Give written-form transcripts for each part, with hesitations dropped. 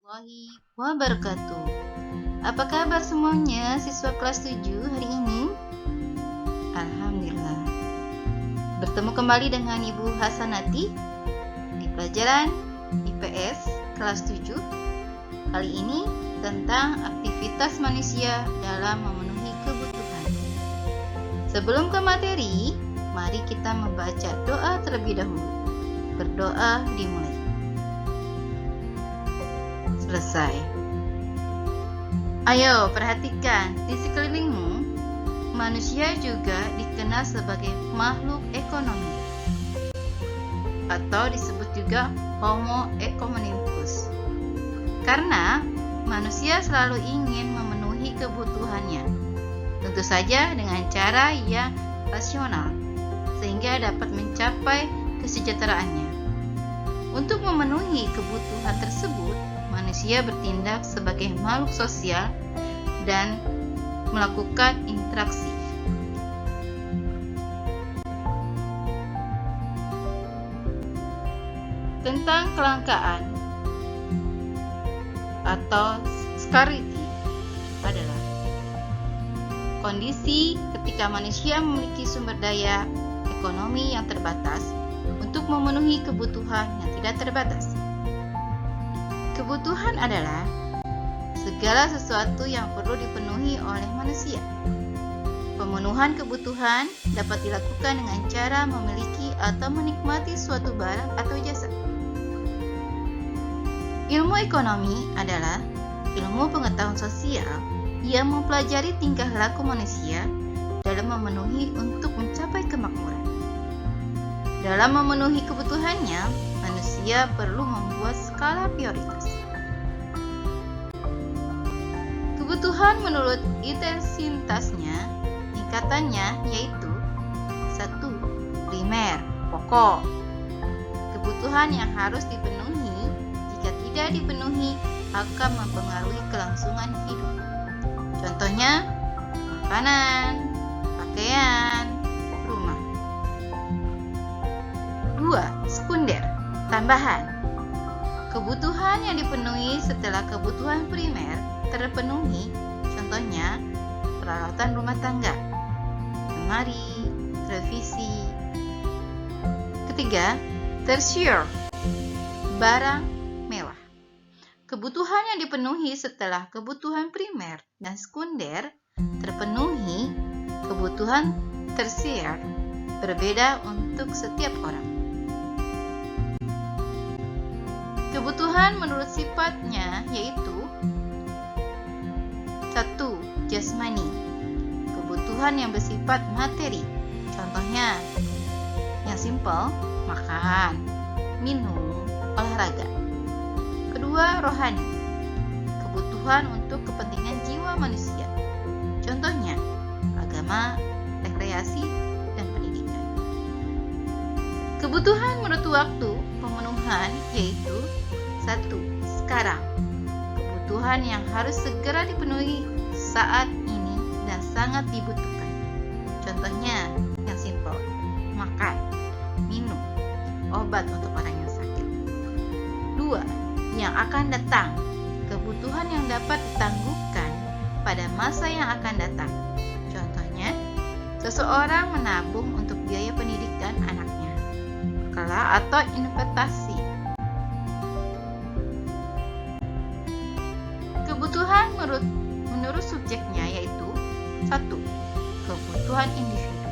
warahmatullahi wabarakatuh. Apa kabar semuanya siswa kelas 7 hari ini? Alhamdulillah. Bertemu kembali dengan Ibu Hasanati di pelajaran IPS kelas 7. Kali ini tentang aktivitas manusia dalam memenuhi kebutuhan. Sebelum ke materi, mari kita membaca doa terlebih dahulu. Berdoa dimulai. Selesai. Ayo perhatikan di sekelilingmu. Manusia juga dikenal sebagai makhluk ekonomi atau disebut juga Homo economicus. Karena manusia selalu ingin memenuhi kebutuhannya, tentu saja dengan cara yang rasional, sehingga dapat mencapai kesejahteraannya. Untuk memenuhi kebutuhan tersebut, manusia bertindak sebagai makhluk sosial dan melakukan interaksi. Tentang kelangkaan atau scarcity adalah kondisi ketika manusia memiliki sumber daya ekonomi yang terbatas untuk memenuhi kebutuhan yang tidak terbatas. Kebutuhan adalah segala sesuatu yang perlu dipenuhi oleh manusia. Pemenuhan kebutuhan dapat dilakukan dengan cara memiliki atau menikmati suatu barang atau jasa. Ilmu ekonomi adalah ilmu pengetahuan sosial yang mempelajari tingkah laku manusia dalam memenuhi untuk mencapai kemakmuran. Dalam memenuhi kebutuhannya, manusia perlu membuat skala prioritas. Kebutuhan menurut intensitasnya, tingkatannya yaitu 1. Primer, pokok. Kebutuhan yang harus dipenuhi, jika tidak dipenuhi akan mempengaruhi kelangsungan hidup. Contohnya, makanan, pakaian, rumah. 2. Sekunder, tambahan. Kebutuhan yang dipenuhi setelah kebutuhan primer terpenuhi, contohnya peralatan rumah tangga, lemari, televisi. Ketiga, tersier, barang mewah. Kebutuhan yang dipenuhi setelah kebutuhan primer dan sekunder terpenuhi, kebutuhan tersier berbeda untuk setiap orang. Kebutuhan menurut sifatnya yaitu 1. Jasmani, kebutuhan yang bersifat materi. Contohnya yang simpel, makan, minum, olahraga. Kedua, rohani, kebutuhan untuk kepentingan jiwa manusia. Contohnya agama, rekreasi, dan pendidikan. Kebutuhan menurut waktu pemenuhan yaitu 1. Sekarang, kebutuhan yang harus segera dipenuhi saat ini dan sangat dibutuhkan. Contohnya yang simpel, makan, minum, obat untuk orang yang sakit. 2. Yang akan datang, kebutuhan yang dapat ditangguhkan pada masa yang akan datang. Contohnya, seseorang menabung untuk biaya pendidikan anaknya, kelak atau investasi. Kebutuhan menurut subjeknya yaitu 1. Kebutuhan individu,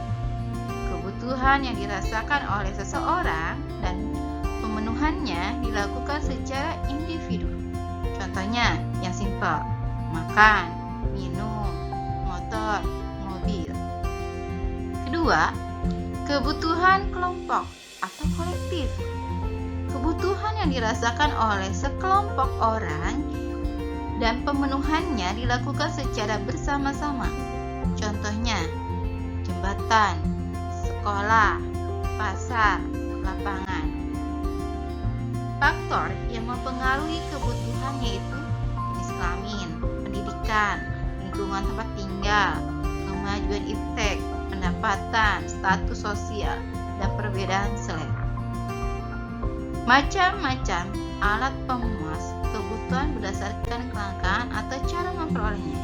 kebutuhan yang dirasakan oleh seseorang dan pemenuhannya dilakukan secara individu. Contohnya yang simpel, makan, minum, motor, mobil. Kedua, kebutuhan kelompok atau kolektif, kebutuhan yang dirasakan oleh sekelompok orang dan pemenuhannya dilakukan secara bersama-sama. Contohnya, jembatan, sekolah, pasar, lapangan. Faktor yang mempengaruhi kebutuhan yaitu jenis kelamin, pendidikan, lingkungan tempat tinggal, kemajuan iptek, pendapatan, status sosial, dan perbedaan selera. Macam-macam alat pemuas kebutuhan kebutuhan berdasarkan kelangkaan atau cara memperolehnya.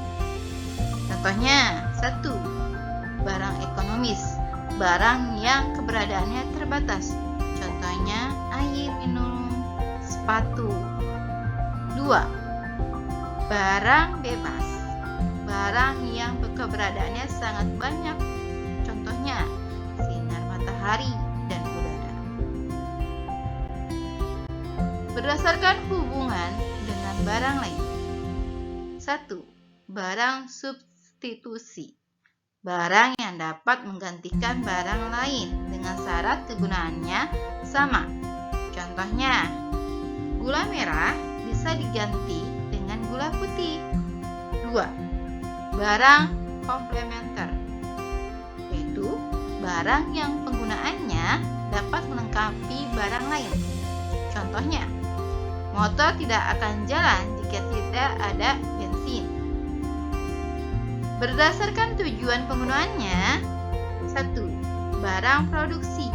Contohnya, 1. Barang ekonomis, barang yang keberadaannya terbatas. Contohnya, air minum, sepatu. 2. Barang bebas, barang yang keberadaannya sangat banyak. Contohnya, sinar matahari dan udara. Berdasarkan hubungan dengan barang lain. 1. Barang substitusi, barang yang dapat menggantikan barang lain dengan syarat kegunaannya sama. Contohnya, gula merah bisa diganti dengan gula putih. 2. Barang komplementer, yaitu barang yang penggunaannya dapat melengkapi barang lain. Contohnya, motor tidak akan jalan jika tidak ada bensin. Berdasarkan tujuan penggunaannya. 1. Barang produksi,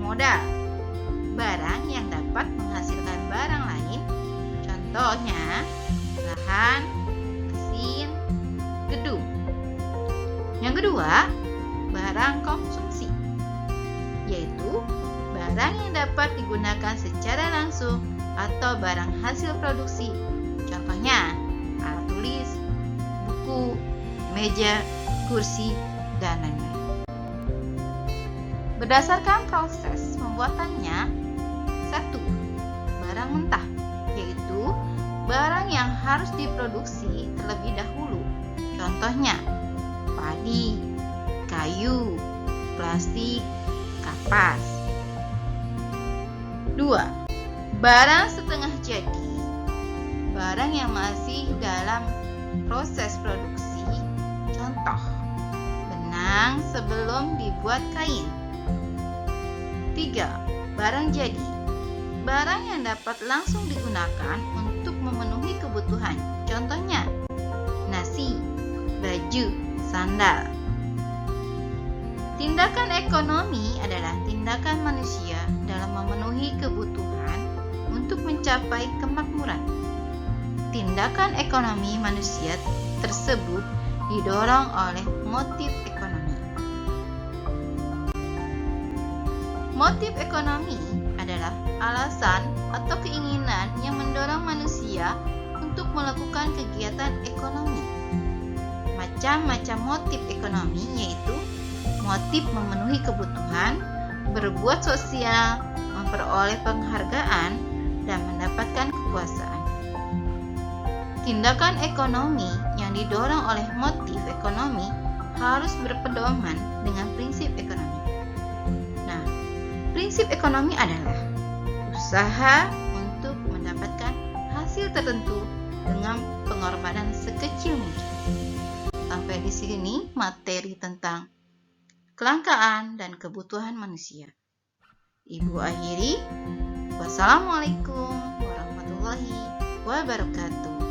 modal, barang yang dapat menghasilkan barang lain. Contohnya, lahan, mesin, gedung. Yang kedua, barang konsumsi, yaitu barang yang dapat digunakan secara langsung atau barang hasil produksi. Contohnya, alat tulis, buku, meja, kursi, dan lain-lain. Berdasarkan proses pembuatannya. 1. Barang mentah, yaitu barang yang harus diproduksi terlebih dahulu. Contohnya, padi, kayu, plastik, kapas. 2. Barang setengah jadi, barang yang masih dalam proses produksi. Contoh, benang sebelum dibuat kain. 3. Barang jadi, barang yang dapat langsung digunakan untuk memenuhi kebutuhan. Contohnya, nasi, baju, sandal. Tindakan ekonomi adalah tindakan manusia dalam memenuhi kebutuhan untuk mencapai kemakmuran. Tindakan ekonomi manusia tersebut didorong oleh motif ekonomi. Motif ekonomi adalah alasan atau keinginan yang mendorong manusia untuk melakukan kegiatan ekonomi. Macam-macam motif ekonomi yaitu motif memenuhi kebutuhan, berbuat sosial, memperoleh penghargaan, dan mendapatkan kekuasaan. Tindakan ekonomi yang didorong oleh motif ekonomi harus berpedoman dengan prinsip ekonomi. Nah, prinsip ekonomi adalah usaha untuk mendapatkan hasil tertentu dengan pengorbanan sekecil mungkin. Sampai di sini materi tentang kelangkaan dan kebutuhan manusia. Ibu akhiri, wassalamualaikum warahmatullahi wabarakatuh.